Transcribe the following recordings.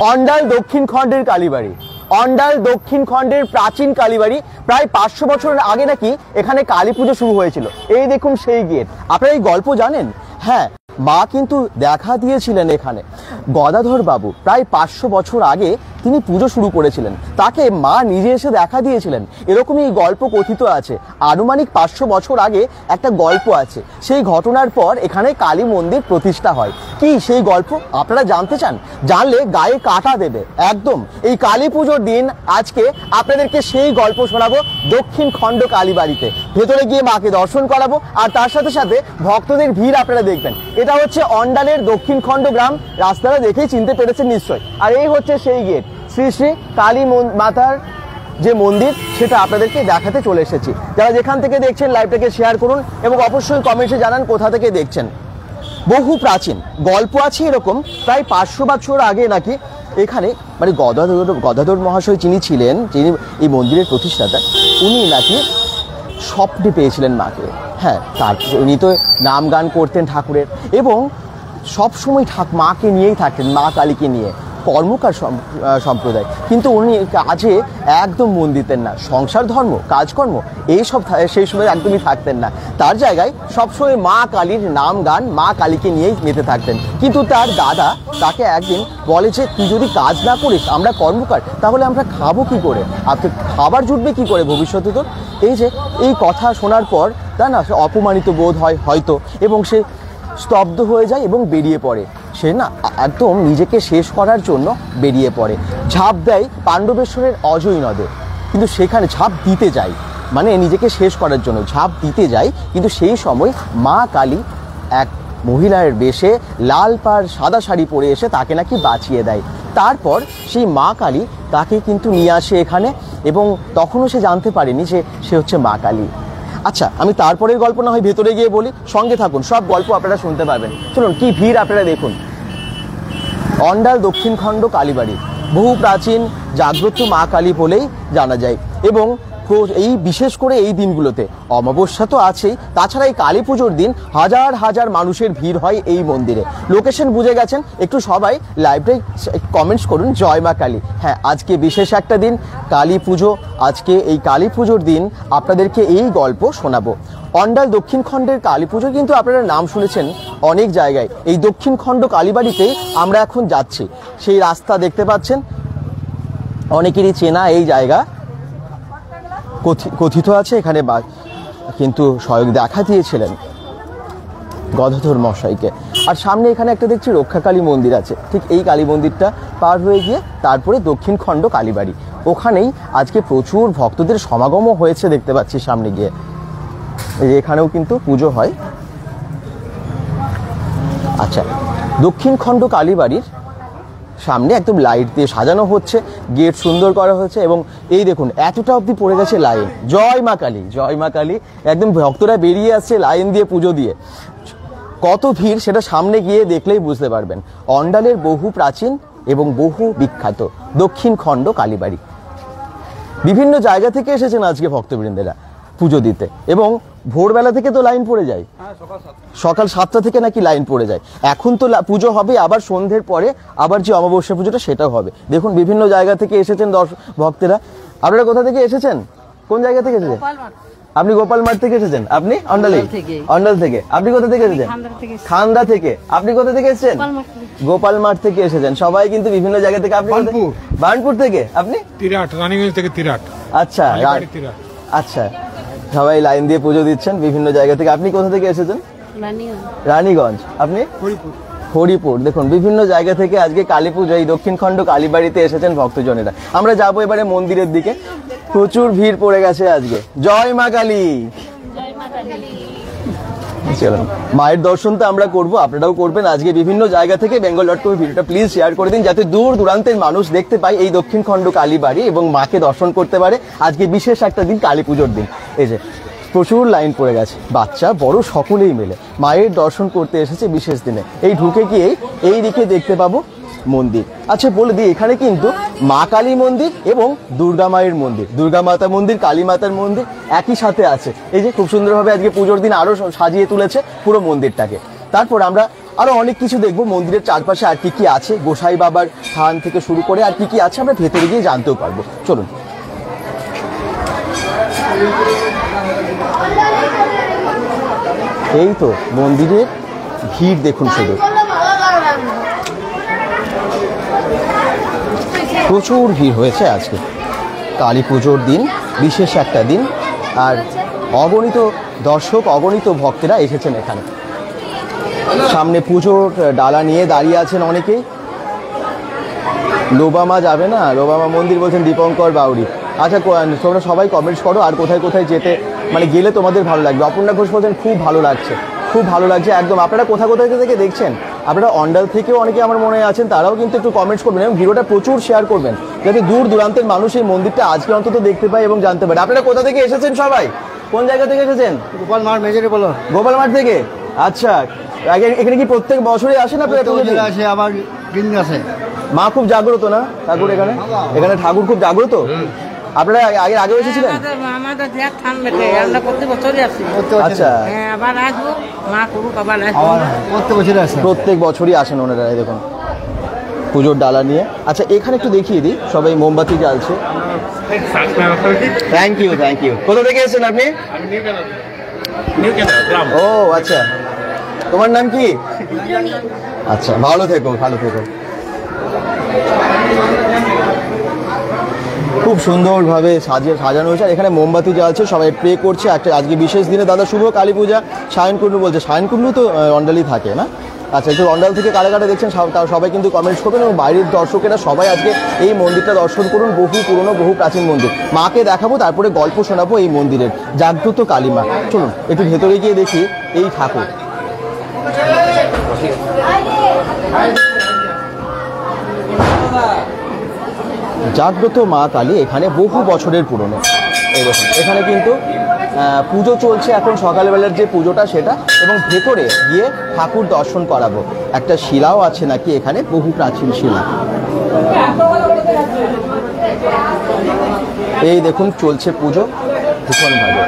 অন্ডাল দক্ষিণ খণ্ডের কালীবাড়ি, অন্ডাল দক্ষিণ খণ্ডের প্রাচীন কালীবাড়ি। প্রায় 500 বছরের আগে নাকি এখানে কালী পুজো শুরু হয়েছিল। এই দেখুন সেই গেট। আপনারা এই গল্প জানেন? হ্যাঁ, মা কিন্তু দেখা দিয়েছিলেন এখানে। গদাধর বাবু প্রায় 500 বছর আগে তিনি পুজো শুরু করেছিলেন, তাকে মা নিজে এসে দেখা দিয়েছিলেন, এরকমই গল্প কথিত আছে। আনুমানিক 500 বছর আগে একটা গল্প আছে, সেই ঘটনার পর এখানে কালী মন্দির প্রতিষ্ঠা হয়। কি সেই গল্প আপনারা জানতে চান? জানলে গায়ে কাঁটা দেবে একদম। এই কালী পুজোর দিন আজকে আপনাদেরকে সেই গল্প শোনাবো দক্ষিণ খণ্ড কালীবাড়িতে। ভেতরে গিয়ে মাকে দর্শন করাবো, আর তার সাথে সাথে ভক্তদের ভিড় আপনারা দেখবেন। এটা হচ্ছে অন্ডালের দক্ষিণ খণ্ড গ্রাম, রাস্তাটা দেখেই চিনতে পেরেছেন নিশ্চয়ই। আর এই হচ্ছে সেই গেট, শ্রী শ্রী কালী মাতার যে মন্দির, সেটা আপনাদেরকে দেখাতে চলে এসেছি। যারা যেখান থেকে দেখছেন লাইভটাকে শেয়ার করুন এবং অবশ্যই কমেন্টে জানান কোথা থেকে দেখছেন। বহু প্রাচীন গল্প আছে এরকম, প্রায় 500 বছর আগে নাকি এখানে মানে গদাধর মহাশয় যিনি ছিলেন, যিনি এই মন্দিরের প্রতিষ্ঠাতা, উনি নাকি স্বপ্নে পেয়েছিলেন মাকে। হ্যাঁ, তার উনি তো নাম গান করতেন ঠাকুরের এবং সবসময় মাকে নিয়েই থাকতেন, মা কালীকে নিয়ে। কর্মকার সম্প্রদায়, কিন্তু উনি কাজে একদম মন দিতেন না। সংসার ধর্ম, কাজকর্ম এইসব সেই সময় একদমই থাকতেন না। তার জায়গায় সবসময় মা কালীর নাম গান, মা কালীকে নিয়েই মেতে থাকতেন। কিন্তু তার দাদা তাকে একদিন বলে যে তুই যদি কাজ না করিস, আমরা কর্মকার, তাহলে আমরা খাবো কি করে, আপনি খাবার জুটবে কি করে ভবিষ্যতে তোর? এই যে এই কথা শোনার পর তা না সে অপমানিত বোধ হয় হয়তো, এবং সে স্তব্ধ হয়ে যায় এবং বেরিয়ে পড়ে। সে না একদম নিজেকে শেষ করার জন্য বেরিয়ে পড়ে, ঝাঁপ দেয় পাণ্ডবেশ্বরের অজয় নদে। কিন্তু সেখানে ঝাঁপ দিতে যায়, মানে নিজেকে শেষ করার জন্য ঝাঁপ দিতে যায়। কিন্তু সেই সময় মা কালী এক মহিলার বেশে লাল পাড় সাদা শাড়ি পরে এসে তাকে নাকি বাঁচিয়ে দেয়। তারপর সেই মা কালী তাকে কিন্তু নিয়ে আসে এখানে, এবং তখনও সে জানতে পারেনি যে সে হচ্ছে মা কালী। আচ্ছা, আমি তারপরের গল্প না হয় ভেতরে গিয়ে বলি, সঙ্গে থাকুন, সব গল্প আপনারা শুনতে পারবেন। চলুন, কি ভিড় আপনারা দেখুন। অন্ডাল দক্ষিণ খণ্ড কালীবাড়ি বহু প্রাচীন জাগ্রত মা কালী বলেই জানা যায়, এবং এই বিশেষ করে এই দিনগুলোতে অমাবস্যা তো আছেই, তাছাড়া এই কালী পুজোর দিন হাজার হাজার মানুষের ভিড় হয় এই মন্দিরে। লোকেশন বুঝে গেছেন? একটু সবাই লাইভে কমেন্টস করুন জয় মা কালী। হ্যাঁ, আজকে বিশেষ একটা দিন, কালী পুজো। আজকে এই কালী পুজোর দিন আপনাদেরকে এই গল্প শোনাবো। অন্ডাল দক্ষিণ খণ্ডের কালী পুজো কিন্তু আপনারা নাম শুনেছেন অনেক জায়গায়। এই দক্ষিণ খণ্ড কালীবাড়িতেই আমরা এখন যাচ্ছি। সেই রাস্তা দেখতে পাচ্ছেন, অনেকেরই চেনা এই জায়গা। কথিত আছে এখানে কিন্তু স্বয়ং দেখা দিয়েছিলেন গদাধর মশাইকে। আর সামনে এখানে একটা দেখছি রক্ষাকালী মন্দির আছে, ঠিক এই কালী মন্দিরটা পার হয়ে গিয়ে তারপরে দক্ষিণ খণ্ড কালীবাড়ি। ওখানেই আজকে প্রচুর ভক্তদের সমাগমও হয়েছে দেখতে পাচ্ছি সামনে গিয়ে। এখানেও কিন্তু পুজো হয়। আচ্ছা, দক্ষিণ খণ্ড কালীবাড়ির সামনে একদম লাইট দিয়ে সাজানো হচ্ছে, গেট সুন্দর করা হয়েছে, এবং এই দেখুন এতটা অবধি পড়ে গেছে লাইন। জয় মা কালী, জয় মা কালী। একদম ভক্তরা বেরিয়ে আসছে লাইন দিয়ে পুজো দিয়ে। কত ভিড় সেটা সামনে গিয়ে দেখলেই বুঝতে পারবেন। অন্ডালের বহু প্রাচীন এবং বহু বিখ্যাত দক্ষিণ খণ্ড কালীবাড়ি। বিভিন্ন জায়গা থেকে এসেছেন আজকে ভক্তবৃন্দেরা পুজো দিতে, এবং ভোরবেলা থেকে তো লাইন পড়ে যায়, সকাল 7টা থেকে নাকি লাইন পড়ে যায়। এখন তো পুজো হবে, আবার সন্ধ্যের পরে আবার যে অমাবস্যা পুজোটা সেটাও হবে। দেখুন বিভিন্ন জায়গা থেকে এসেছেন ভক্তেরা। আপনারা কোথা থেকে এসেছেন? কোন জায়গা থেকে এসেছেন? আপনি গোপাল মাঠ থেকে এসেছেন? আপনি অন্ডাল থেকে। আপনি কোথা থেকে এসেছেন? খান্দা থেকে। আপনি কোথা থেকে এসেছেন? গোপাল মাঠ থেকে এসেছেন। সবাই কিন্তু বিভিন্ন জায়গা থেকে। আপনি বার্নপুর থেকে? আপনি রানীগঞ্জ থেকে। আচ্ছা আচ্ছা, সবাই লাইন দিয়ে পুজো দিচ্ছেন বিভিন্ন জায়গা থেকে। আপনি কোথা থেকে এসেছেন? রানীগঞ্জ। আপনি? হরিপুর। দেখুন বিভিন্ন জায়গা থেকে আজকে কালী পুজো এই দক্ষিণ খণ্ড কালীবাড়িতে এসেছেন ভক্তজনেরা। আমরা যাবো এবারে মন্দিরের দিকে। প্রচুর ভিড় পড়ে গেছে আজকে। জয় মা কালী। চলুন, মায়ের দর্শন তো আমরা করবো, আপনারাও করবেন আজকে বিভিন্ন জায়গা থেকে। bengal.com ভিডিওটা প্লিজ শেয়ার করে দিন, যাতে দূর দূরান্তের মানুষ দেখতে পায় এই দক্ষিণ খণ্ড কালীবাড়ি এবং মাকে দর্শন করতে পারে। আজকে বিশেষ একটা দিন, কালী পুজোর দিন। এই যে প্রচুর লাইন পড়ে গেছে, বাচ্চা বড় সকলেই মিলে মায়ের দর্শন করতে এসেছে বিশেষ দিনে। এই ঢুকে গিয়েই এই দিকে দেখতে পাবো মন্দির। আচ্ছা বলে দিই, এখানে কিন্তু মা কালী মন্দির এবং দুর্গা মায়ের মন্দির, দুর্গা মাতা মন্দির, কালী মাতার মন্দির একই সাথে আছে। এই যে খুব সুন্দরভাবে আজকে পুজোর দিন আরো সাজিয়ে তুলেছে পুরো মন্দিরটাকে। তারপর আমরা আরো অনেক কিছু দেখবো মন্দিরের চারপাশে আর কি কি আছে, গোসাই বাবার থান থেকে শুরু করে আর কি কি আছে আমরা ভেতরে গিয়ে জানতেও পারবো। চলুন। এই তো মন্দিরের ভিড় দেখুন, শুধু প্রচুর ভিড় হয়েছে আজকে। কালী পুজোর দিন, বিশেষ একটা দিন, আর অগণিত দর্শক, অগণিত ভক্তেরা এসেছেন এখানে। সামনে পুজোর ডালা নিয়ে দাঁড়িয়ে আছেন অনেকেই। লোবামা যাবে না, লোবামা মন্দির বলছেন দীপঙ্কর বাউরি। আচ্ছা, তোমরা সবাই কমেন্টস করো আর কোথায় কোথায় যেতে মানে গেলে তোমাদের ভালো লাগবে। অপর্ণা ঘোষ বলছেন খুব ভালো লাগছে, খুব ভালো লাগছে একদম। আপনারা কোথায় কোথায় থেকে দেখছেন? আপনারা অন্ডাল থেকেও অনেকে আমার মনে আছেন, তারাও কিন্তু একটু কমেন্টস করবেন এবং ভিডিওটা প্রচুর শেয়ার করবেন, যাতে দূর দূরান্তের মানুষ এই মন্দিরটা আজকে অন্তত দেখতে পায় এবং জানতে পারে। আপনারা কোথা থেকে এসেছেন সবাই? কোন জায়গা থেকে এসেছেন? গোপাল মাঠ মেজরে বলো। গোপাল মাঠ থেকে। আচ্ছা, এখানে কি প্রত্যেক বছরই আসেন আপনারা? আসে, আবার দিন আছে। মা খুব জাগ্রত না ঠাকুর? এখানে এখানে ঠাকুর খুব জাগ্রত। আপনারা আগে এসেছিলেন? আচ্ছা, প্রত্যেক বছরই আসেন ওনারা। দেখুন পুজোর ডালা নিয়ে। আচ্ছা, এখানে একটু দেখিয়ে দিই, সবাই মোমবাতি জ্বালছে। Thank you, thank you. কোথা থেকে এসেছেন আপনি? ও আচ্ছা, তোমার নাম কি? আচ্ছা, ভালো থেকো, ভালো থেকো। খুব সুন্দরভাবে সাজানো হয়েছে। এখানে মোমবাতি জ্বালছে, সবাই প্রে করছে। একটা আজকে বিশেষ দিনে দাদা শুভ কালী পূজা। সায়নকুণ্ডু বলছে, সায়নকুণ্ডু তো অন্ডালই থাকে না? আচ্ছা, একটু অন্ডাল থেকে কারা কারা দেখছেন সবাই কিন্তু কমেন্টস করবেন, এবং বাইরের দর্শকেরা সবাই আজকে এই মন্দিরটা দর্শন করুন। বহু পুরনো, বহু প্রাচীন মন্দির। মাকে দেখাবো, তারপরে গল্প শোনাবো এই মন্দিরের, জাগ্রত কালী মা। চলুন একটু ভেতরে গিয়ে দেখি এই ঠাকুর। জাগ্রত মা কালী এখানে বহু বছরের পুরনো। এই দেখুন, এখানে কিন্তু পুজো চলছে এখন, সকালবেলার যে পুজোটা সেটা, এবং ভেতরে গিয়ে ঠাকুর দর্শন করাবো। একটা শিলাও আছে নাকি এখানে, বহু প্রাচীন শিলা। এই দেখুন চলছে পুজো ভীষণভাবে।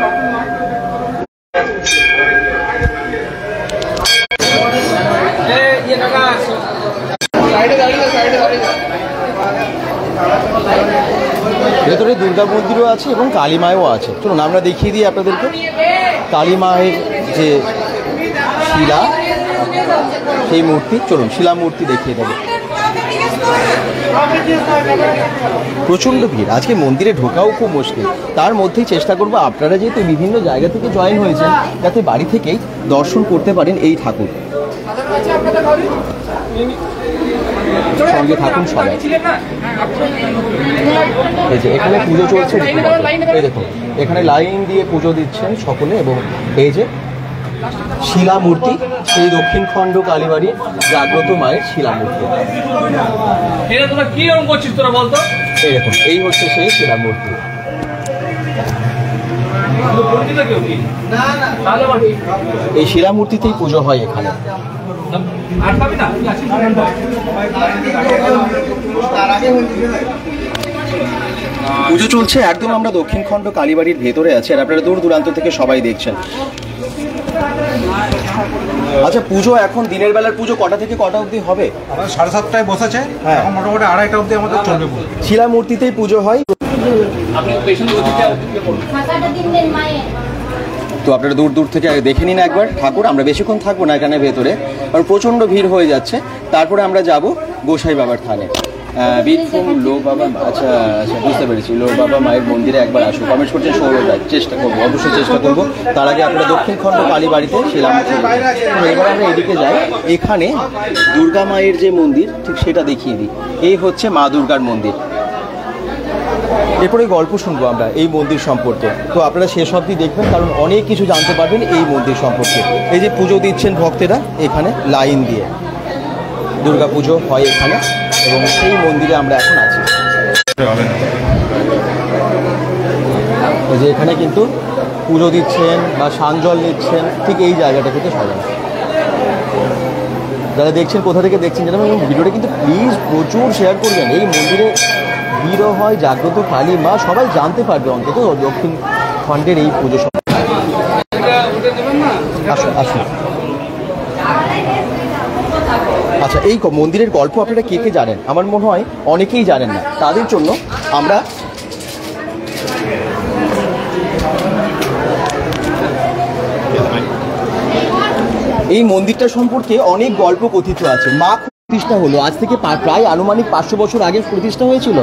ভেতরে দুর্গা মন্দিরও আছে এবং কালী মায়ও আছে। চলুন আমরা দেখিয়ে দিই আপনাদেরকে কালী মায়ের যে শিলা, সেই মূর্তি। চলুন শিলা মূর্তি দেখিয়ে দেবো। প্রচণ্ড ভিড় আজকে, মন্দিরে ঢোকাও খুব মুশকিল। তার মধ্যেই চেষ্টা করবো আপনারা যেহেতু বিভিন্ন জায়গা থেকে জয়েন হয়েছেন, যাতে বাড়ি থেকেই দর্শন করতে পারেন এই ঠাকুর। সঙ্গে থাকুন সবাই। এই যে এখানে পুজো চলছে, এই দেখুন এখানে লাইন দিয়ে পুজো দিচ্ছেন সকলে, এবং এই যে শিলা মূর্তি, সেই দক্ষিণ খণ্ড কালীবাড়ির জাগ্রত মায়ের শিলা মূর্তি। এই দেখুন, এই হচ্ছে সেই শিলা মূর্তি। এই শিলা মূর্তিতেই পুজো হয় এখানে। পুজো চলছে একদম, আমরা দক্ষিণ খণ্ড কালীবাড়ির ভেতরে আছি, আর আপনারা দূর দূরান্ত থেকে সবাই দেখছেন। আচ্ছা, পুজো এখন দিনের বেলার পুজো কটা থেকে কটা অবধি হবে? 7:30টায় বসেছে, হ্যাঁ, মোটামুটি 2:30টা অবধি আমাদের চলবে। শিলা মূর্তিতেই পুজো হয়। তো আপনারা দূর দূর থেকে দেখে নিন একবার ঠাকুর। আমরা বেশিক্ষণ থাকবো না এখানে ভেতরে, কারণ প্রচণ্ড ভিড় হয়ে যাচ্ছে। তারপরে আমরা যাব গোসাই বাবার থানে, বীরভূম লো বাবা। আচ্ছা আচ্ছা, বুঝতে পেরেছি, লো বাবা মায়ের মন্দিরে একবার আসুন। কমেন্টস করছেন সৌরভ, চেষ্টা করবো, অবশ্যই চেষ্টা করবো। তার আগে আপনারা দক্ষিণ খণ্ড কালীবাড়িতে শিলা মূর্তি। এবার আমরা এদিকে যাই, এখানে দুর্গা মায়ের যে মন্দির ঠিক সেটা দেখিয়ে দিই। এই হচ্ছে মা দুর্গার মন্দির। এরপরে গল্প শুনবো আমরা এই মন্দির সম্পর্কে। তো আপনারা শেষ অবধি দেখবেন, কারণ অনেক কিছু জানতে পারবেন এই মন্দির সম্পর্কে। এই যে পুজো দিচ্ছেন ভক্তেরা এখানে লাইন দিয়ে, দুর্গা পুজো হয় এখানে, এবং সেই মন্দিরে আমরা এখন আছি। এই যে এখানে কিন্তু পুজো দিচ্ছেন বা সাঞ্জল নিচ্ছেন, ঠিক এই জায়গাটা থেকে সাজানো। যারা দেখছেন কোথা থেকে দেখছেন জানাবেন, এবং ভিডিওটা কিন্তু প্লিজ প্রচুর শেয়ার করবেন। এই মন্দিরে ভিড়ও হয়, জাগ্রত কালী মা, সবাই জানতে পারবে অন্তত দক্ষিণ খণ্ডের এই পুজো। আসুন আসুন। আচ্ছা, এই মন্দিরের গল্প আপনারা কে কে জানেন? আমার মনে হয় অনেকেই জানেন না, তাদের জন্য আমরা এই মন্দিরটা সম্পর্কে অনেক গল্প কথিত আছে। মা প্রতিষ্ঠা হলো আজ থেকে প্রায় আনুমানিক 500 বছর আগে প্রতিষ্ঠা হয়েছিল।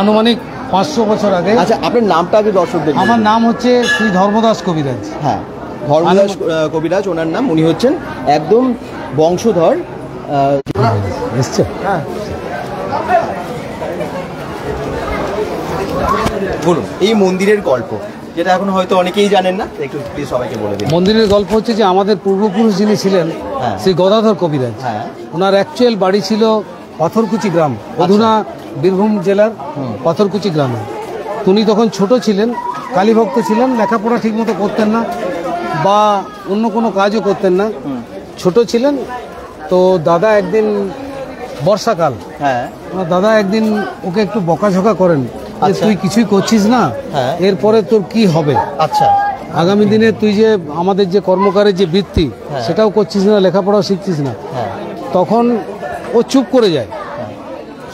আনুমানিক 500 বছর আগে। আচ্ছা, আপনার নামটা আগে দর্শকদের। আমার নাম হচ্ছে শ্রী ধর্মদাস কবিরাজ। হ্যাঁ, ধর্মদাস কবিরাজ ওনার নাম। উনি হচ্ছেন একদম বংশধর। হ্যাঁ, বলুন এই মন্দিরের গল্প, যেটা এখন হয়তো অনেকেই জানেন না, একটু প্লিজ সবাইকে বলে দিন। মন্দিরের গল্প হচ্ছে যে আমাদের পূর্বপুরুষ যিনি ছিলেন হ্যাঁ। শ্রী গদাধর কবিরাজ, হ্যাঁ, ওনার অ্যাকচুয়াল বাড়ি ছিল পাথরকুচি গ্রাম, অধুনা বীরভূম জেলার পাথরকুচি গ্রামে। উনি তখন ছোট ছিলেন, কালীভক্ত ছিলেন, লেখাপড়া ঠিকমতো করতেন না বা অন্য কোনো কাজও করতেন না, ছোট ছিলেন। তো দাদা একদিন বর্ষাকাল, হ্যাঁ, আমার দাদা একদিন ওকে একটু বকাঝকা করেন যে আচ্ছা। তুই কিছুই করছিস না, হ্যাঁ। এরপরে তোর কি হবে, আচ্ছা, আগামী দিনে তুই যে আমাদের যে কর্মকারের যে বৃত্তি হ্যাঁ। সেটাও করছিস না, লেখাপড়াও শিখছিস না। হ্যাঁ, তখন ও চুপ করে যায়,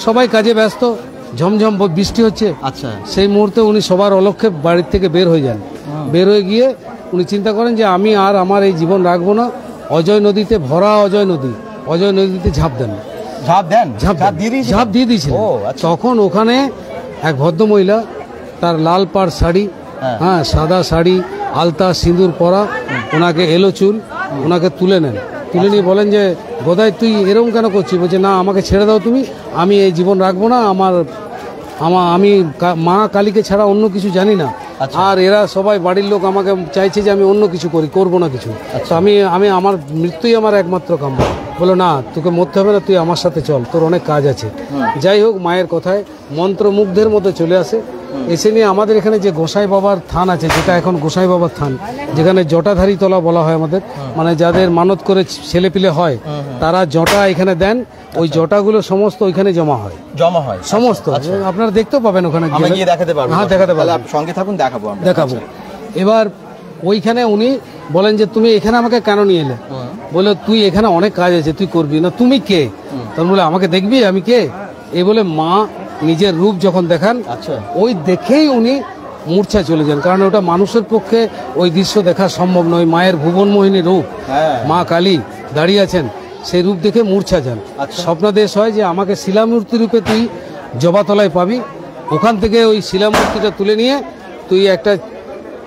সবাই কাজে ব্যস্ত, ঝমঝম বৃষ্টি হচ্ছে। আচ্ছা, সেই মুহূর্তে উনি সবার অলক্ষ্যে বাড়ির থেকে বের হয়ে যান। বের হয়ে গিয়ে উনি চিন্তা করেন যে আমি আর আমার এই জীবন রাখবো না। অজয় নদীতে ভরা অজয় নদীতে ঝাঁপ দেন। ঝাঁপ দেন, ঝাঁপ দিয়ে দিয়েছিলেন। ও, আচ্ছা। তখন ওখানে এক ভদ্রমহিলা, তার লাল পাড় শাড়ি, হ্যাঁ। হ্যাঁ, সাদা শাড়ি, আলতা সিঁদুর পরা, ওনাকে এলো চুল, ওনাকে তুলে নেন। তুলে নিয়ে বলেন যে গোদাই তুই এরকম কেন করছিস? বলছে না, আমাকে ছেড়ে দাও তুমি, আমি এই জীবন রাখবো না, আমি মা কালীকে ছাড়া অন্য কিছু জানি না। আচ্ছা। আর এরা সবাই বাড়ির লোক আমাকে চাইছে যে আমি অন্য কিছু করবো না কিছু। তো আমি আমার মৃত্যুই আমার একমাত্র কাম্য। বলো না, তোকে মরতে হবে না, তুই আমার সাথে চল, তোর অনেক কাজ আছে। যাই হোক, মায়ের কথায় মন্ত্রমুগ্ধের মতো চলে আসে। এসে নিয়ে আমাদের এখানে যে গোসাই বাবার থান আছে, যেটা এখন গোসাই বাবার থান, যেখানে জটাধারী তলা বলা হয় আমাদের, মানে যাদের মানত করে ছেলেপিলে হয় তারা জটা এখানে দেন। ওই জটাগুলো সমস্ত ওইখানে জমা হয় সমস্ত। আপনারা দেখতেও পাবেন ওখানে, দেখাতে পারবো। হ্যাঁ, দেখাতে পারবো, সঙ্গে থাকুন, দেখাবো। দেখাবো। এবার ওইখানে উনি বলেন যে তুমি এখানে আমাকে কেন নিয়ে এলে? বলে তুই এখানে অনেক কাজ আছে, তুই করবি না। তুমি কে? তখন বলে আমাকে দেখবি আমি কে? এই বলে মা নিজের রূপ যখন দেখান, আচ্ছা, ওই দেখেই উনি মূর্ছায় চলে যান। কারণ ওটা মানুষের পক্ষে ওই দৃশ্য দেখা সম্ভব নয়। মায়ের ভুবনমোহিনী রূপ, হ্যাঁ। মা কালী দাঁড়িয়ে আছেন, সেই রূপ দেখে মূর্ছা যান। আচ্ছা। স্বপ্নাদেশ হয় যে আমাকে শিলামূর্তি রূপে তুই জবাতলায় পাবি। ওখান থেকে ওই শিলামূর্তিটা তুলে নিয়ে তুই একটা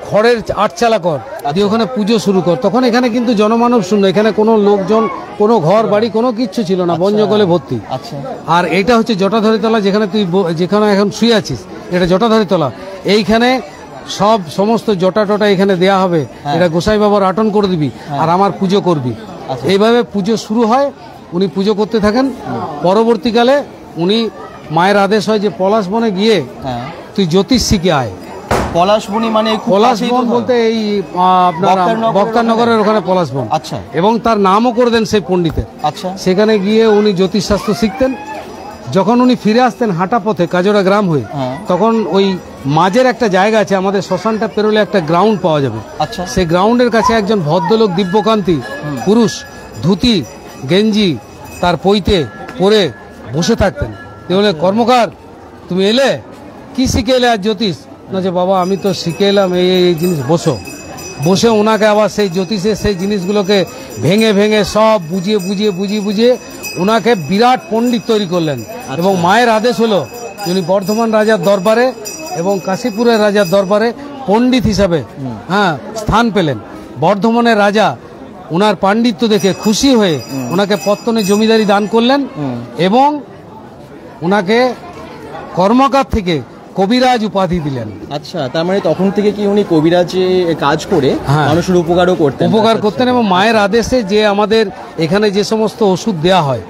খড়ের আটচালা কর, দিয়ে ওখানে পুজো শুরু কর। তখন এখানে কিন্তু জনমানব শূন্য, এখানে কোনো লোকজন, কোনো ঘর বাড়ি, কোনো কিচ্ছু ছিল না, বন জঙ্গলে ভর্তি। আচ্ছা, আর এটা হচ্ছে জটাধারী তলা, যেখানে তুই যেখানে এখন শুয়ে আছিস, এটা জটাধারী তলা। এইখানে সমস্ত জটা টটা এখানে দেয়া হবে, এটা গোসাই বাবার আটন করে দিবি আর আমার পুজো করবি। এইভাবে পুজো শুরু হয়, উনি পুজো করতে থাকেন। পরবর্তীকালে উনি মায়ের আদেশ হয় যে পলাশ বনে গিয়ে তুই জ্যোতিষ শিখে আয়। পলাশবনি মানে পলাশবন বলতে এই আপনার বক্তারনগরের ওখানে পলাশবন। আচ্ছা, এবং তার নামও করে দেন সেই পণ্ডিতের। আচ্ছা, সেখানে গিয়ে উনি জ্যোতিষশাস্ত্র শিখতেন। যখন উনি ফিরে আসতেন হাঁটা পথে কাজরা গ্রাম হয়ে, তখন ওই মাঝের একটা জায়গা আছে, আমাদের শ্মশানটা পেরোলে একটা গ্রাউন্ড পাওয়া যাবে। আচ্ছা, সেই গ্রাউন্ডের কাছে একজন ভদ্রলোক, দিব্যকান্তি পুরুষ, ধুতি গেঞ্জি তার পইতে পরে বসে থাকতেন। বলে কর্মকার তুমি এলে, কি শিখে এলে আজ জ্যোতিষ? না যে বাবা আমি তো শিখে এলাম এই জিনিস। বসে ওনাকে আবার সেই জ্যোতিষের সেই জিনিসগুলোকে ভেঙে ভেঙে সব বুঝিয়ে ওনাকে বিরাট পণ্ডিত তৈরি করলেন। এবং মায়ের আদেশ হলো উনি বর্ধমান রাজার দরবারে এবং কাশীপুরের রাজার দরবারে পণ্ডিত হিসাবে স্থান পেলেন। বর্ধমানের রাজা ওনার পাণ্ডিত্য দেখে খুশি হয়ে ওনাকে পত্তনে জমিদারি দান করলেন এবং ওনাকে কর্মকার থেকে কবিরাজ উপাধি দিলেন। আচ্ছা, তার মানে তখন থেকে কি উনি কবিরাজে কাজ করে মানুষের উপকার করতেন এবং মায়ের আদেশে যে আমাদের এখানে যে সমস্ত ওষুধ দেয়া হয়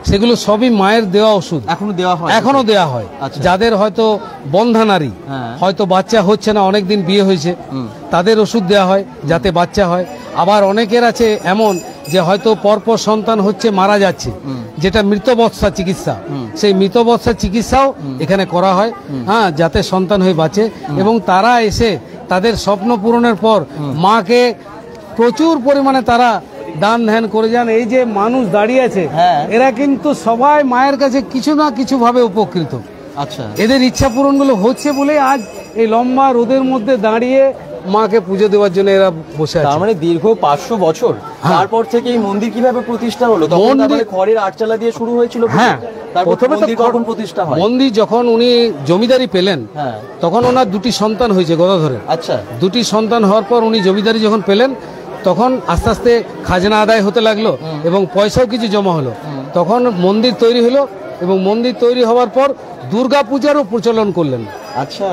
সেগুলো সবই মায়ের দেওয়া ওষুধ, এখনো দেওয়া হয়। যাদের হয়তো বন্ধা নারী, হয়তো বাচ্চা হচ্ছে না, অনেকদিন বিয়ে হয়েছে, তাদের ওষুধ দেওয়া হয় যাতে বাচ্চা হয়। আবার অনেকের আছে এমন যে হয়তো পরপর সন্তান হচ্ছে, মারা যাচ্ছে, যেটা মৃতবৎসা চিকিৎসা, সেই মৃতবৎসা চিকিৎসাও এখানে করা হয় যাতে সন্তান হয়ে বাঁচে। এবং তারা এসে তাদের স্বপ্ন পূরণের পর মাকে প্রচুর পরিমাণে তারা দান ধ্যান করে যান। এই যে মানুষ দাঁড়িয়ে আছে হ্যাঁ। এরা কিন্তু সবাই মায়ের কাছে কিছু না কিছু ভাবে উপকৃত। আচ্ছা, এদের ইচ্ছা পূরণগুলো হচ্ছে বলে আজ এই লম্বা রোদের মধ্যে দাঁড়িয়ে মাকে পুজো দেওয়ার জন্য এরা বসে আছে। তার মানে দীর্ঘ 500 বছর হ্যাঁ। তারপর থেকে এই মন্দির কিভাবে প্রতিষ্ঠা হলো? তখন মন্দির- তার মানে খড়ের আটচালা দিয়ে শুরু হয়েছিল পুজো? হ্যাঁ, তারপর প্রথমে তো মন্দির কখন প্রতিষ্ঠা হয়? মন্দির যখন উনি জমিদারি পেলেন হ্যাঁ, তখন ওনার দুটি সন্তান হয়েছে গদাধরের। আচ্ছা, দুটি সন্তান হওয়ার পর উনি জমিদারি যখন পেলেন তখন আস্তে আস্তে খাজনা আদায় হতে লাগলো এবং পয়সাও কিছু জমা হলো। তখন মন্দির তৈরি হলো এবং মন্দির তৈরি হওয়ার পর দুর্গা পূজারও প্রচলন করলেন। আচ্ছা,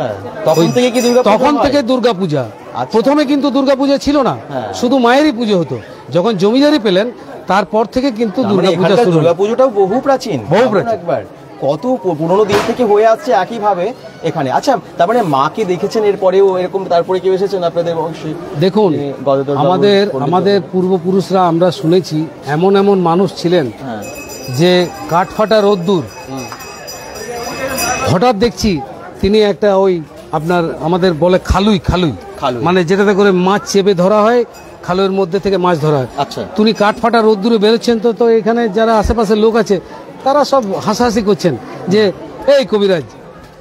তখন ওই- থেকে কি দুর্গা পূজা তখন হয়? থেকে দুর্গাপূজা। আচ্ছা। প্রথমে কিন্তু দুর্গাপূজা ছিল না, হ্যাঁ। শুধু মায়েরই পুজো হতো। যখন জমিদারি পেলেন তারপর থেকে কিন্তু তার মানে দুর্গাপূজা এখানকার শুরু হলো। দুর্গাপুজোটাও বহু প্রাচীন। বহু ভাবুন প্রাচীন। একবার কত পুরনো দিন থেকে হয়ে আসছে একই ভাবে এখানে। আচ্ছা, তার মানে মাকে দেখেছেন এরপরেও এরকম, তারপরে কেউ এসেছেন আপনাদের বংশে? দেখুন, গদাধর বাবু, আমাদের পণ্ডিত আমাদের পূর্বপুরুষরা আমরা শুনেছি এমন এমন মানুষ ছিলেন হ্যাঁ, যে কাঠফাটা রোদ্দুর হঠাৎ দেখছি তিনি একটা ওই আপনার আমাদের বলে খালুই খালুই খালুই। মানে যেটাতে করে মাছ চেপে ধরা হয়, খালুয়ের মধ্যে থেকে মাছ ধরা হয়। আচ্ছা, তিনি কাঠফাটা রোদ্দুরে বেরোচ্ছেন, তো তো এখানে যারা আশেপাশের লোক আছে তারা সব হাসাহাসি করছেন যে এই কবিরাজ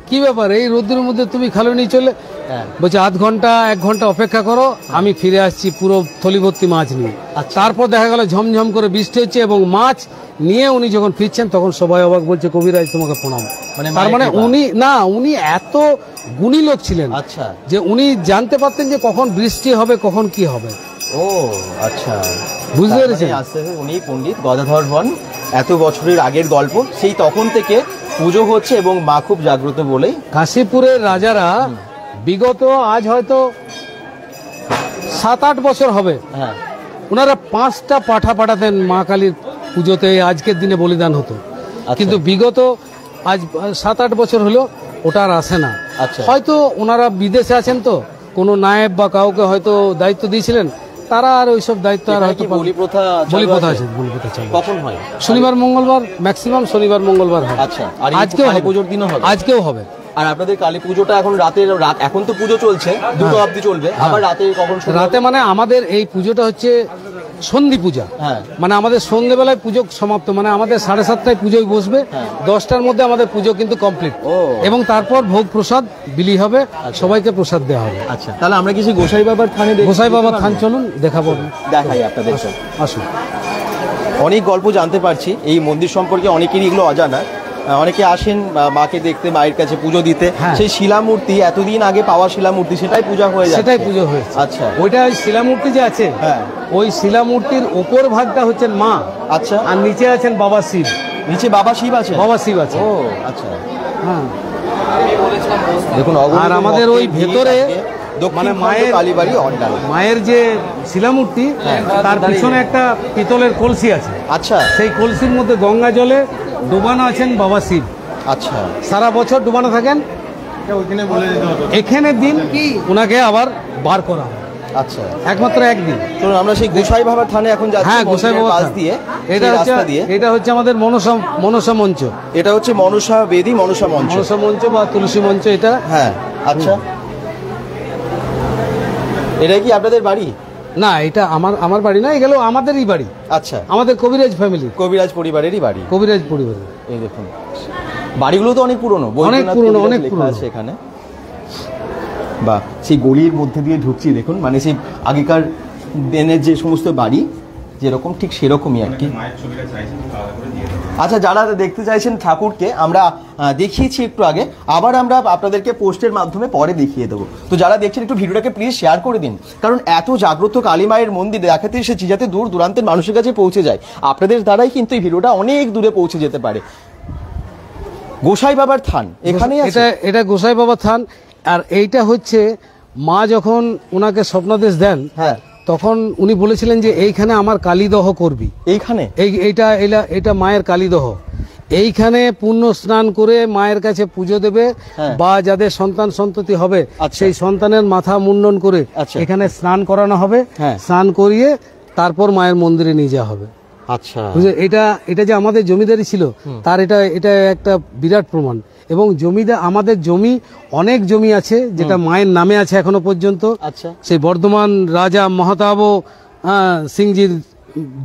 কি ব্যাপার, এই রোদ্দুরের মধ্যে তুমি খালু নিয়ে চলে? হ্যাঁ, বলছে আধ ঘন্টা 1 ঘন্টা অপেক্ষা করো, আমি ফিরে আসছি পুরো থলি ভর্তি মাছ নিয়ে। আচ্ছা। তারপর দেখা গেল ঝমঝম করে বৃষ্টি হচ্ছে এবং মাছ নিয়ে উনি যখন ফিরছেন তখন সবাই অবাক, বলছে কবিরাজ তোমাকে প্রণাম। মানে তার মানে মায়ের কৃপা। উনি এত গুণী লোক ছিলেন আচ্ছা, যে উনি জানতে পারতেন যে কখন বৃষ্টি হবে, কখন কি হবে। ও আচ্ছা, বুঝতে তার পেরেছেন? মানে আস্তে আস্তে উনি পণ্ডিত গদাধর হন, এত বছরের আগের গল্প, সেই তখন থেকে পুজো হচ্ছে এবং মা খুব জাগ্রত বলেই। কাশীপুরের রাজারা বিগত আজ হয়তো 7-8 বছর হবে, হ্যাঁ, ওনারা 5টা পাঠা পাঠাতেন মা কালীর পুজোতে, আজকের দিনে বলিদান হতো। কিন্তু বিগত আজ 7-8 বছর হলো ওটা আর আসে না। আচ্ছা। হয়তো ওনারা বিদেশে আছেন, তো কোনো নায়েব বা কাউকে হয়তো দায়িত্ব দিয়েছিলেন, তারা আর ওইসব দায়িত্ব আর এখানে হয়তো কি বলি প্রথা বলি চালু প্রথা আছে? আছে, বলি প্রথা চালু। কখন হয়? শনিবার মঙ্গলবার, ম্যাক্সিমাম শনিবার মঙ্গলবার হয়। আচ্ছা, আর এই আজকেও কালী হবে। পুজোর দিনও হবে? আজকেও হবে। আর আপনাদের কালী পুজোটা এখন এখন তো পুজো চলছে, দুটো অবধি চলবে, আবার রাতে কখন শুরু হবে? রাতে মানে আমাদের এই পুজোটা হচ্ছে সন্ধি পূজা। হ্যাঁ, মানে আমাদের সন্ধ্যেবেলায় পুজো সমাপ্ত, মানে আমাদের 7:30টায় পুজোয় বসবে, হ্যাঁ। 10টার মধ্যে আমাদের পুজো কিন্তু কমপ্লিট। ও। এবং তারপর ভোগ প্রসাদ বিলি হবে, সবাইকে প্রসাদ দেওয়া হবে। আচ্ছা, তাহলে আমরা কিছু গোসাই বাবার থানে গোসাই বাবার থান চলুন দেখাবো, দেখাই আপনাদের। আসুন। অনেক গল্প জানতে পারছি এই মন্দির সম্পর্কে, অনেকেরই এগুলো অজানা। অনেকে আসেন মাকে দেখতে, মায়ের কাছে পুজো দিতে। হ্যাঁ। সেই শিলামূর্তি, এতদিন আগে পাওয়া শিলামূর্তি, সেটাই পূজা হয়ে যায়। সেটাই পুজো হয়েছে। আচ্ছা, ওইটা ওই শিলামূর্তি যে আছে, হ্যাঁ, ওই শিলামূর্তির ওপর ভাগটা হচ্ছেন মা, আচ্ছা, আর নিচে আছেন বাবা শিব। নিচে বাবা শিব আছে? বাবা শিব আছে। ও আচ্ছা, হ্যাঁ। দেখুন আর আমাদের ওই ভেতরে মানে মায়ের কালীবাড়ি অন্ডাল। মায়ের যে শিলামূর্তি, তার পিছনে একটা পিতলের কলসি আছে। আচ্ছা, সেই কলসির মধ্যে গঙ্গা জলে ডুবানো আছেন বাবা শিব। আচ্ছা, সারা বছর ডুবানো থাকেন, এখানে দিন কি ওনাকে আবার বার করা হয় আচ্ছা। একমাত্র একদিন। চলুন আমরা সেই গোসাই বাবার থানে এখন যাচ্ছি। হ্যাঁ, গোসাই মন্দিরের বাবা পাশ থান। দিয়ে, এটা সেই হচ্ছে রাস্তা দিয়ে। এটা হচ্ছে আমাদের মনসা মঞ্চ, এটা হচ্ছে মনসা বেদি, মনসা মঞ্চ। মনসা মঞ্চ বা তুলসী মঞ্চ এটা। হ্যাঁ, আচ্ছা। এটা কি আপনাদের বাড়ি? না, এটা আমার বাড়ি না, এগুলো আমাদেরই বাড়ি, আচ্ছা, আমাদের কবিরাজ ফ্যামিলি, কবিরাজ পরিবারেরই বাড়ি। কবিরাজ পরিবার। এই দেখুন বাড়িগুলো তো অনেক পুরনো, অনেক পুরনো, অনেক পুরনো আছে এখানে। বা সেই গলির মধ্যে দিয়ে ঢুকছি, দেখুন মানে সেই আগেকার দিনের যে সমস্ত বাড়ি যেরকম, ঠিক সেরকমই আর কি। আচ্ছা, যারা দেখতে চাইছেন ঠাকুরকে আমরা দেখিয়েছি একটু আগে, আবার আমরা আপনাদেরকে পোস্টের মাধ্যমে পরে দেখিয়ে দেবো। তো যারা দেখছেন একটু ভিডিওটাকে প্লিজ শেয়ার করে দিন, কারণ এত জাগ্রত কালী মায়ের মন্দির দেখাতে এসেছি যাতে দূর দূরান্তের মানুষের কাছে পৌঁছে যায়। আপনাদের দ্বারাই কিন্তু এই ভিডিওটা অনেক দূরে পৌঁছে যেতে পারে। গোসাই বাবার থান এখানেই আছে? এটা গোসাই বাবা থান। আর এইটা হচ্ছে মা যখন ওনাকে স্বপ্নাদেশ দেন, হ্যাঁ, তখন উনি বলেছিলেন যে এইখানে আমার কালীদহ করবি। এইখানে? এটা মায়ের কালীদহ। এইখানে পুণ্য স্নান করে মায়ের কাছে পুজো দেবে, হ্যাঁ। বা যাদের সন্তান সন্ততি হবে আচ্ছা। সেই সন্তানের মাথা মুন্ডন করে আচ্ছা। এখানে স্নান করানো হবে। হ্যাঁ। স্নান করিয়ে তারপর মায়ের মন্দিরে নিয়ে যাওয়া হবে। আচ্ছা, বুঝলে, এটা যে আমাদের জমিদারি ছিল তার এটা একটা বিরাট প্রমাণ। এবং আমাদের জমি অনেক জমি আছে যেটা মায়ের নামে আছে এখনো পর্যন্ত। আচ্ছা, সেই বর্ধমান রাজা মহাতাব সিংজির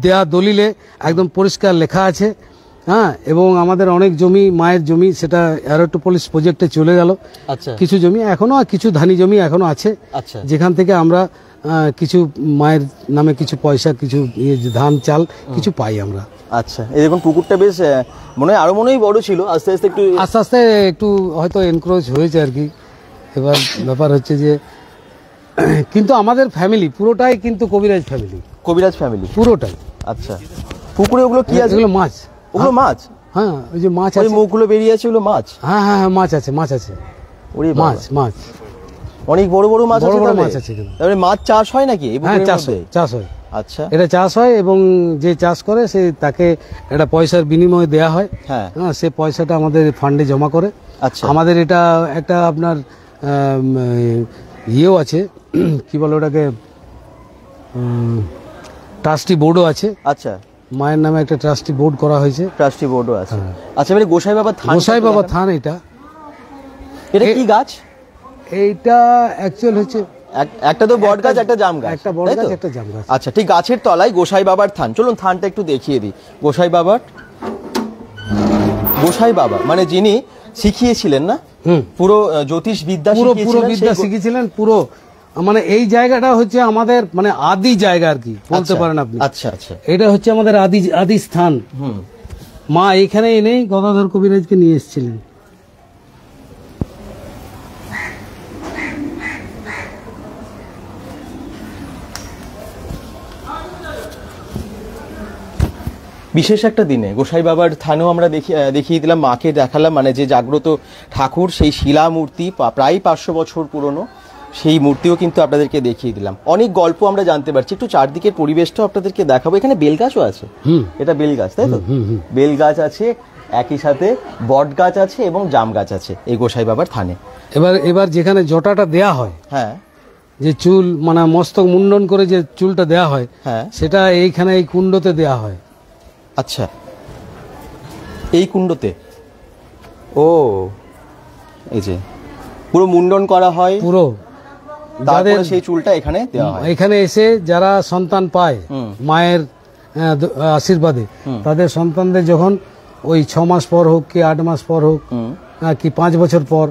দেয়া দলিলে একদম পরিষ্কার লেখা আছে। হ্যাঁ, এবং আমাদের অনেক জমি, মায়ের জমি, সেটা অ্যারোটোপলিস প্রজেক্টে চলে গেল। আচ্ছা কিছু জমি এখনো, কিছু ধানি জমি এখনো আছে, আচ্ছা যেখান থেকে আমরা কিছু মায়ের নামে কিছু পয়সা, কিছু ধান চাল কিছু পাই আমরা। আচ্ছা, এই দেখুন পুকুরটা বেশ মনে হয় আরো বড় ছিল, আস্তে আস্তে একটু আস্তে আস্তে একটু হয়তো এনক্রোচ হয়েছে আর কি। এবার ব্যাপার হচ্ছে যে কিন্তু আমাদের ফ্যামিলি পুরোটাই কিন্তু কবিরাজ ফ্যামিলি, কবিরাজ ফ্যামিলি পুরোটাই। আচ্ছা, পুকুরে ওগুলো কি আছে? এগুলো মাছ। ওগুলো মাছ? হ্যাঁ, ওই যে মাছ ওই আছে, মুখগুলো বেরিয়ে আছে, ওগুলো মাছ? হ্যাঁ হ্যাঁ হ্যাঁ, মাছ আছে, মাছ আছে, ওরে মাছ মাছ অনেক বড় বড় মাছ আছে। বড় বড় তাহলে? মাছ আছে এখানে। তাহলে মাছ চাষ হয় নাকি এই হ্যাঁ, পুকুরের চাষ মধ্যে? হয়, চাষ হয়। আচ্ছা এটা চাষ হয় এবং যে চাষ করে সে তাকে একটা পয়সার বিনিময়ে দেয়া হয়। হ্যাঁ হ্যাঁ, সে পয়সাটা আমাদের ফান্ডে জমা করে। আচ্ছা আমাদের এটা একটা আপনার ইয়েও আছে, কি বলে ওটাকে, ট্রাস্টি বোর্ডও আছে। আচ্ছা, মায়ের নামে একটা ট্রাস্টি বোর্ড করা হয়েছে। ট্রাস্টি বোর্ডও আছে। হ্যাঁ। আচ্ছা, এবারে গোসাই বাবার থান, গোসাই বাবা থান। এটা কি গাছ? এইটা অ্যাকচুয়াল হচ্ছে একটা তো বট গাছ, একটা জাম গাছ। একটা বড় তাই তো? গাছ, একটা জাম গাছ। আচ্ছা, ঠিক গাছের তলায় গোসাই বাবার থান। চলুন থানটা একটু দেখিয়ে দিই। গোসাই বাবার, গোসাই বাবা মানে যিনি শিখিয়েছিলেন না পুরো জ্যোতিষ বিদ্যা, পুরো বিদ্যা শিখেছিলেন পুরো, মানে এই জায়গাটা হচ্ছে আমাদের মানে আদি জায়গা আর কি বলতে পারেন আপনি। আচ্ছা আচ্ছা, এটা হচ্ছে আমাদের আদি স্থান। মা এখানে এনেই গদাধর কবিরাজকে নিয়ে এসেছিলেন। বিশেষ একটা দিনে গোসাই বাবার থানেও আমরা দেখিয়ে দিলাম, মাকে দেখালাম, মানে যে জাগ্রত ঠাকুর, সেই শিলা মূর্তি প্রায় 500 বছর পুরনো, সেই মূর্তিও কিন্তু আপনাদেরকে দেখিয়ে দিলাম। অনেক গল্প আমরা জানতে পারছি। একটু চারদিকের পরিবেশটাও আপনাদেরকে দেখাবো। এখানে বেলগাছও আছে। এটা বেলগাছ, তাই তো? বেলগাছ আছে, একই সাথে বট গাছ আছে এবং জাম গাছ আছে এই গোসাই বাবার থানে। এবার যেখানে জটাটা দেয়া হয়, হ্যাঁ, যে চুল মানে মস্তক মুন্ডন করে যে চুলটা দেয়া হয়, হ্যাঁ, সেটা এইখানে এই কুণ্ডতে দেয়া হয়। আচ্ছা, এই কুণ্ডতে? ও, এই যে পুরো মুন্ডন করা হয় পুরো, তারপরে সেই চুলটা এখানে দেওয়া হয়। এখানে এসে যারা সন্তান পায় মায়ের আশীর্বাদে, তাদের সন্তানদের যখন ওই 6 মাস পর হোক কি 8 মাস পর হোক কি 5 বছর পর,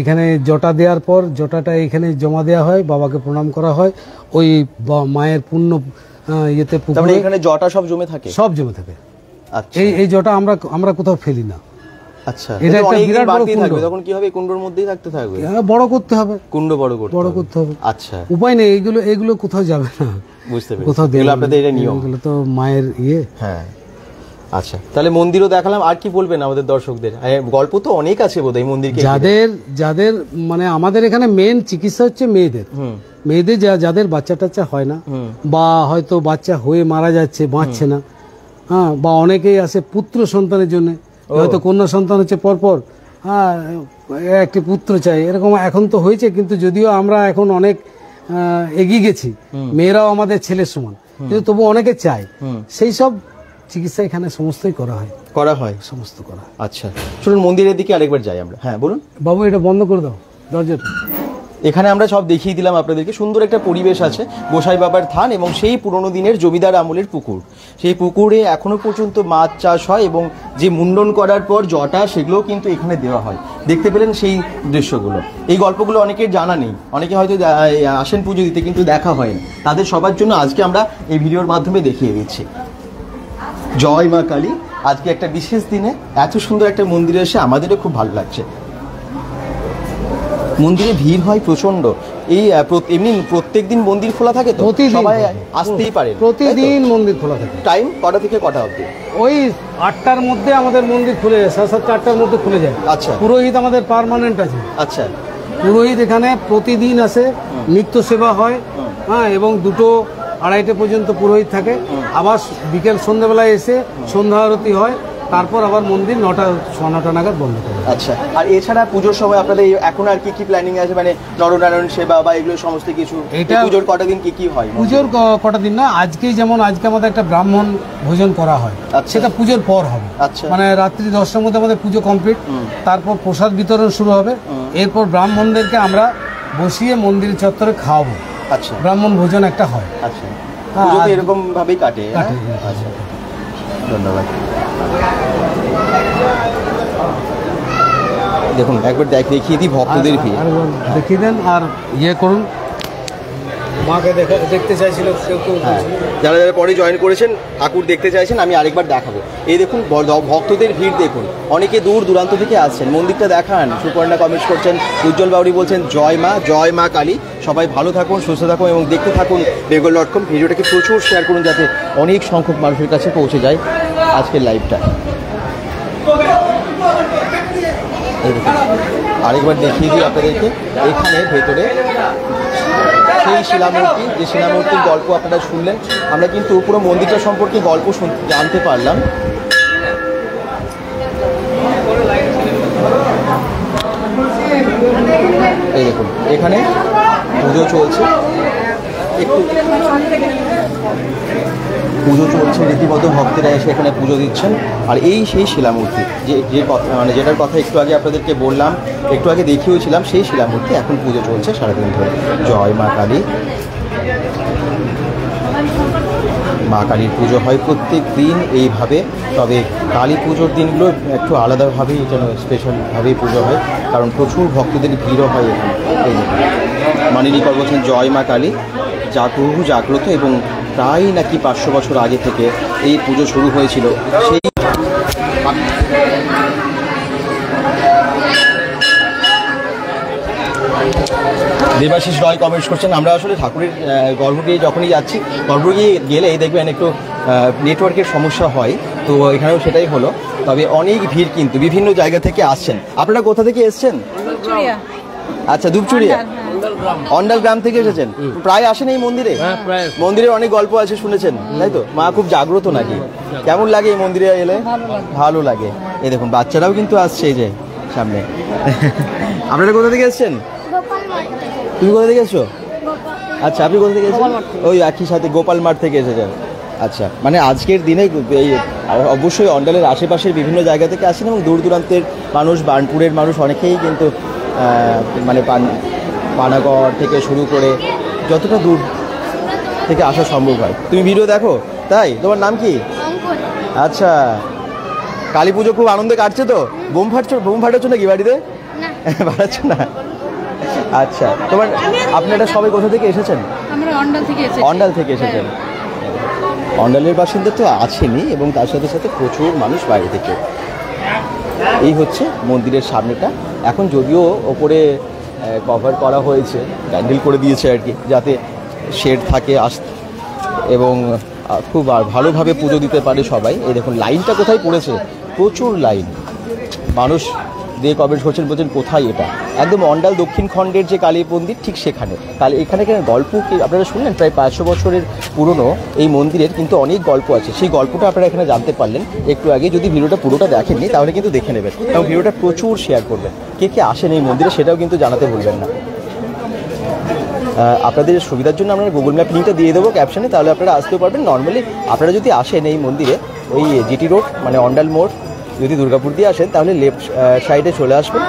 এখানে জটা দেওয়ার পর জটাটা এখানে জমা দেওয়া হয়, বাবাকে প্রণাম করা হয়। ওই মায়ের পুণ্য ইয়েতে পুকুরে এখানে জটা সব জমে থাকে, সব জমে থাকে। আচ্ছা, এই জটা আমরা কোথাও ফেলি না। আচ্ছা, এটা একটা বিরাট বড় কুণ্ড। তখন কি হবে? কুণ্ডের মধ্যেই থাকতে থাকবে? বড় করতে হবে, কুণ্ড বড় করতে হবে। আচ্ছা, উপায় নেই, এগুলো কোথাও যাবে না। বুঝতে পেরেছি, কোথাও এগুলো আপনাদের এটা নিয়ম। এগুলো তো মায়ের ইয়ে। হ্যাঁ, আচ্ছা, তাহলে মন্দিরও দেখালাম। আর কি বলবেন আমাদের দর্শকদের? গল্প তো অনেক আছে বোধহয় মন্দিরকে যাদের মানে আমাদের এখানে মেন চিকিৎসা হচ্ছে মেয়েদের যাদের বাচ্চা টাচ্চা হয় না, বা হয়তো বাচ্চা হয়ে মারা যাচ্ছে, বাঁচছে না, হ্যাঁ, বা অনেকেই আসে পুত্র সন্তানের জন্য, হয়তো কন্যা সন্তান হচ্ছে পরপর, হ্যাঁ, একটি পুত্র চাই, এরকম এখন তো হয়েছে। কিন্তু যদিও আমরা এখন অনেক এগিয়ে গেছি, মেয়েরাও আমাদের ছেলের সমান, কিন্তু তবু অনেকে চায়, সেই সব চিকিৎসা এখানে সমস্তই করা হয় সমস্ত করা হয়। আচ্ছা, চলুন মন্দিরের দিকে আরেকবার যাই আমরা। হ্যাঁ, বলুন বাবু, এটা বন্ধ করে দাও দরজাটা। এখানে আমরা সব দেখিয়ে দিলাম আপনাদেরকে। সুন্দর একটা পরিবেশ আছে, গোসাই বাবার থান এবং সেই পুরনো দিনের জমিদার আমলের পুকুর। সেই পুকুরে এখনো পর্যন্ত মাছ চাষ হয় এবং যে মুন্ডন করার পর জটা, সেগুলোও কিন্তু এখানে দেওয়া হয়। দেখতে পেলেন সেই দৃশ্যগুলো। এই গল্পগুলো অনেকের জানা নেই, অনেকে হয়তো আসেন পুজো দিতে কিন্তু দেখা হয় না। তাদের সবার জন্য আজকে আমরা এই ভিডিওর মাধ্যমে দেখিয়ে দিচ্ছি। জয় মা কালী। আজকে একটা বিশেষ দিনে এত সুন্দর একটা মন্দিরে এসে আমাদেরও খুব ভালো লাগছে। মন্দিরে ভিড় হয় প্রচন্ড। এই এমনি প্রত্যেকদিন মন্দির খোলা থাকে তো? সবাই আসতেই পারে? প্রতিদিন মন্দির খোলা থাকে। টাইম কটা থেকে কটা অবধি? ওই 8টার মধ্যে আমাদের মন্দির খুলে যায়, 7:30 8টার মধ্যে খুলে যায়। আচ্ছা, পুরোহিত আমাদের পার্মানেন্ট আছে। আচ্ছা, পুরোহিত এখানে প্রতিদিন আসে, নিত্য সেবা হয়, হ্যাঁ, এবং 2টো 2:30 পর্যন্ত পুরোহিত থাকে। আবার বিকেল সন্ধ্যাবেলায় এসে সন্ধ্যা আরতি হয়, তারপর আবার মন্দির 9টা নাগাদ বন্ধ করে। আচ্ছা, আর এছাড়া পুজোর সময় আপনাদের এখন আর কি প্ল্যানিং আছে? মানে নরনারায়ণ সেবা বা এগুলো সমস্ত কিছু? এটা পুজোর কটা দিন কি হয়? পুজোর কটা দিন না, আজকে আমাদের একটা ব্রাহ্মণ ভোজন করা হয়, সেটা পুজোর পর হবে। আচ্ছা, মানে রাত্রি 10টার মধ্যে আমাদের পুজো কমপ্লিট, তারপর প্রসাদ বিতরণ শুরু হবে। এরপর ব্রাহ্মণদেরকে আমরা বসিয়ে মন্দির চত্বরে খাওয়াবো। আচ্ছা, ব্রাহ্মণ ভোজন একটা হয়। আচ্ছা, হ্যাঁ, পুজো তো আর- এরকম ভাবেই কাটে, হ্যাঁ? কাটে, হ্যাঁ। আচ্ছা, ধন্যবাদ। দেখুন একবার দেখিয়ে দিই ভক্তদের ভিড়। দেখিয়ে দেন আর ইয়ে করুন, মাকে দেখতে চাইছিল কেউ কেউ। হ্যাঁ, যারা যারা পরে জয়েন করেছেন ঠাকুর দেখতে চাইছেন আমি আরেকবার দেখাবো। এই দেখুন ভক্তদের ভিড় দেখুন, অনেকে দূর দূরান্ত থেকে আসছেন, মন্দিরটা দেখান। সুপর্ণা কমেন্টস করছেন, উজ্জ্বল বাউরি বলছেন জয় মা কালী। সবাই ভালো থাকুন, সুস্থ থাকুন এবং দেখতে থাকুন bengal.com। ভিডিওটাকে প্রচুর শেয়ার করুন যাতে অনেক সংখ্যক মানুষের কাছে পৌঁছে যায় আজকের লাইভটা। এই দেখুন, আরেকবার দেখিয়ে দিই আপনাদেরকে, এখানে ভেতরে সেই শিলামূর্তি, যে শিলামূর্তির গল্প আপনারা শুনলেন, আমরা কিন্তু পুরো মন্দিরটা সম্পর্কে গল্প জানতে পারলাম। এই দেখুন এখানে পুজো চলছে, একটু পুজো চলছে, রীতিমতো ভক্তরা এসে এখানে পুজো দিচ্ছেন। আর এই সেই শিলামূর্তি যে কথা, মানে যেটার কথা একটু আগে আপনাদেরকে বললাম, একটু আগে দেখিয়েছিলাম, সেই শিলামূর্তি এখন পুজো চলছে সারাদিন ধরে। জয় মা কালী। মা কালীর পুজো হয় প্রত্যেক দিন এইভাবে, তবে কালী পুজোর দিনগুলো একটু আলাদাভাবেই যেন স্পেশালভাবেই পুজো হয়, কারণ প্রচুর ভক্তদের ভিড়ও হয় এখানে। এই মানিনী কর বলছেন জয় মা কালী, বহু জাগ্রত এবং প্রায় নাকি 500 বছর আগে থেকে এই পুজো শুরু হয়েছিল। সেই দেবাশিস রয় কমেন্টস করছেন, আমরা আসলে ঠাকুরের গর্ভগৃহে যখনই যাচ্ছি, গর্ভগৃহে গেলে দেখবেন একটু নেটওয়ার্কের সমস্যা হয়, তো এখানেও সেটাই হলো। তবে অনেক ভিড়, কিন্তু বিভিন্ন জায়গা থেকে আসছেন। আপনারা কোথা থেকে এসছেন? আচ্ছা, দুপচুরিয়া, অন্ডাল গ্রাম থেকে এসেছেন। প্রায় আসেন এই মন্দিরে? মন্দিরে অনেক গল্প আছে শুনেছেন, তাই তো? মা খুব জাগ্রত নাকি? কেমন লাগে এই মন্দিরে এলে? ভালো লাগে। এই দেখুন বাচ্চারাও কিন্তু আসছে এই যে সামনে। আপনারা কোথা থেকে এসছেন? তুমি কোথা থেকে এসছো? আচ্ছা, আপনি কোথা থেকে এসেছেন? ওই একই সাথে গোপাল মাঠ থেকে এসেছেন। আচ্ছা, মানে আজকের দিনে এই অবশ্যই অন্ডালের আশেপাশের বিভিন্ন জায়গা থেকে আসেন এবং দূর দূরান্তের মানুষ, বার্নপুরের মানুষ অনেকেই কিন্তু মানে পানাগড় থেকে শুরু করে যতটা দূর থেকে আসা সম্ভব হয়। তুমি ভিডিও দেখো, তাই? তোমার নাম কি? আচ্ছা, কালী পুজো খুব আনন্দে কাটছে তো? বোম ফাটাচ্ছ নাকি বাড়িতে? ফাটাচ্ছ না? আচ্ছা, আপনারা সবাই কোথা থেকে এসেছেন? আমরা অন্ডাল থেকে এসেছি। এসেছেন। অন্ডালের বাসিন্দা তো আছেনই এবং তার সাথে সাথে প্রচুর মানুষ বাইরে থেকে। এই হচ্ছে মন্দিরের সামনেটা। এখন যদিও ওপরে কভার করা হয়েছে, ক্যান্ডেল করে দিয়েছে আর কি, যাতে শেড থাকে এবং খুব ভালোভাবে পুজো দিতে পারে সবাই। এই দেখুন লাইনটা কোথায় পড়েছে, প্রচুর লাইন। মানুষ দিয়ে কমেন্ট করছেন, বলছেন কোথায় এটা? একদম অন্ডাল দক্ষিণ খণ্ডের যে কালী মন্দির, ঠিক সেখানে। তাহলে এখানে গল্প কি আপনারা শুনলেন? প্রায় 500 বছরের পুরনো এই মন্দিরের কিন্তু অনেক গল্প আছে। সেই গল্পটা আপনারা এখানে জানতে পারলেন একটু আগে। যদি ভিডিওটা পুরোটা দেখেননি তাহলে কিন্তু দেখে নেবেন এবং ভিডিওটা প্রচুর শেয়ার করবেন। কে কে আসেন এই মন্দিরে সেটাও কিন্তু জানাতে ভুলবেন না। আপনাদের সুবিধার জন্য আমরা গুগল ম্যাপ লিঙ্কটা দিয়ে দেবো ক্যাপশনে, তাহলে আপনারা আসতেও পারবেন। নর্মালি আপনারা যদি আসেন এই মন্দিরে, ওই জিটি রোড মানে অন্ডাল মোড়, যদি দুর্গাপুর দিয়ে আসেন তাহলে লেফট সাইডে চলে আসবেন।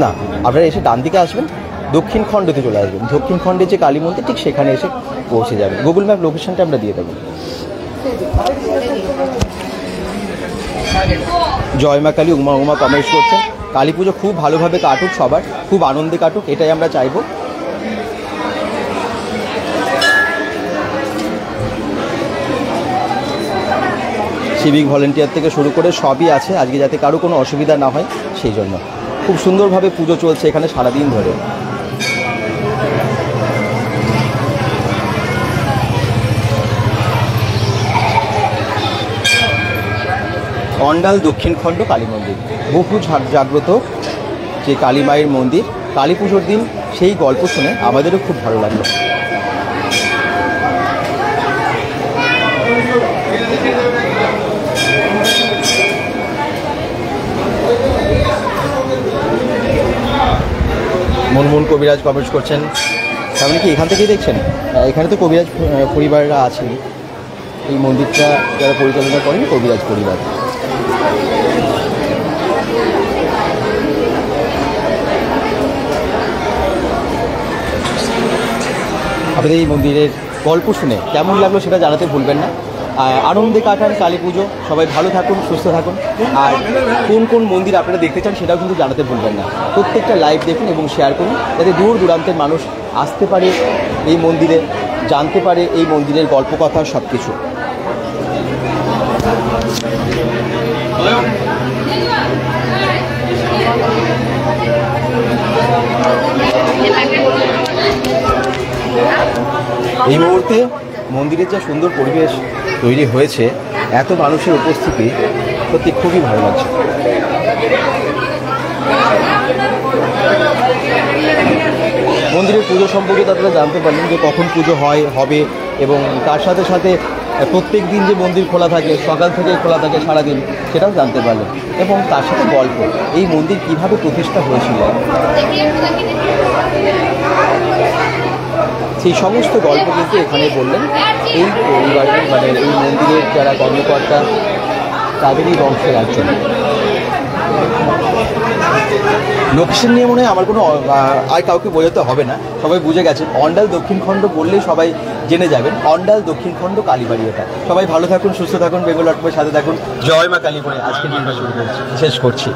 না, আপনারা এসে ডান দিকে আসবেন, দক্ষিণ খণ্ডতে চলে আসবেন। দক্ষিণ খণ্ডে যে কালী মন্দির, ঠিক সেখানে এসে পৌঁছে যাবেন। গুগল ম্যাপ লোকেশনটা আমরা দিয়ে দেবো। জয় মা কালী, উমা কমেন্টস করছেন। কালী পুজো খুব ভালোভাবে কাটুক, সবার খুব আনন্দে কাটুক, এটাই আমরা চাইবো। সিভিক ভলেন্টিয়ার থেকে শুরু করে সবই আছে আজকে, যাতে কারো কোনো অসুবিধা না হয় সেই জন্য। খুব সুন্দরভাবে পুজো চলছে এখানে সারাদিন ধরে। অন্ডাল দক্ষিণ খণ্ড কালী মন্দির, বহু জাগ্রত যে কালী মায়ের মন্দির। কালী পুজোর দিন সেই গল্প শুনে আমাদেরও খুব ভালো লাগলো। মুনমুন কবিরাজ কমেন্টস করছেন, তার মানে কি এখান থেকেই দেখছেন? এখানে তো কবিরাজ পরিবাররা আছেন, এই মন্দিরটা যারা পরিচালনা করেন কবিরাজ পরিবার। আপনাদের এই মন্দিরের গল্প শুনে কেমন লাগলো সেটা জানাতে ভুলবেন না। আনন্দে কাটান কালী পুজো, সবাই ভালো থাকুন, সুস্থ থাকুন। আর কোন কোন মন্দির আপনারা দেখতে চান সেটাও কিন্তু জানাতে ভুলবেন না। প্রত্যেকটা লাইভ দেখুন এবং শেয়ার করুন, যাতে দূর দূরান্তের মানুষ আসতে পারে এই মন্দিরে, জানতে পারে এই মন্দিরের গল্প কথা সব কিছু। এই মুহূর্তে মন্দিরের যা সুন্দর পরিবেশ তৈরি হয়েছে, এত মানুষের উপস্থিতি সত্যি খুবই ভালো লাগছে। মন্দিরের পুজো সম্পর্কে আপনারা জানতে পারলেন যে কখন পুজো হবে, এবং তার সাথে সাথে প্রত্যেক দিন যে মন্দির খোলা থাকে, সকাল থেকে খোলা থাকে সারাদিন, সেটাও জানতে পারলেন। এবং তার সাথে গল্প, এই মন্দির কিভাবে প্রতিষ্ঠা হয়েছিল সেই সমস্ত গল্প কিন্তু এখানে বললেন এই পরিবারের, মানে এই মন্দিরের যারা কর্মকর্তা, তাদেরই বংশের একজন। লোকেশন নিয়ে মনে হয় আমার কোনো আর কাউকে বোঝাতে হবে না, সবাই বুঝে গেছেন। অন্ডাল দক্ষিণ খণ্ড বললেই সবাই জেনে যাবেন অন্ডাল দক্ষিণ খণ্ড কালীবাড়ি। এটা সবাই ভালো থাকুন, সুস্থ থাকুন, বেঙ্গল ডট কমের সাথে থাকুন। জয় মা কালী বলে আজকের দিনটা শুরু করছি, শেষ করছি।